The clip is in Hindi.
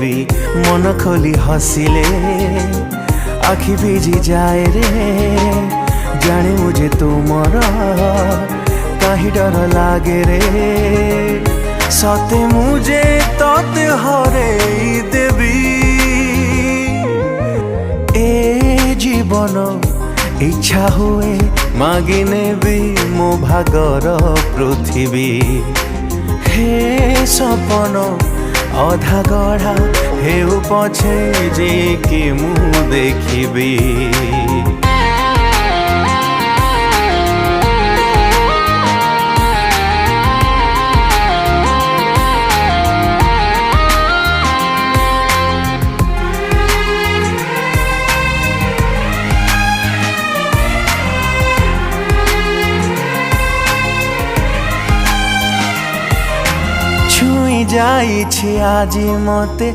भी मन खोली हसिले आखि भिजी जाए रे जाने मुझे तुमर कहीं डर लागे रे सते मुझे तते हरे देवी ए जीवन इच्छा हुए मागिने भी मो भागर पृथ्वी हे सपन अधा गढ़ा हेउ पछे जे कि मु देखिबी छुई जाइछि आजी मते।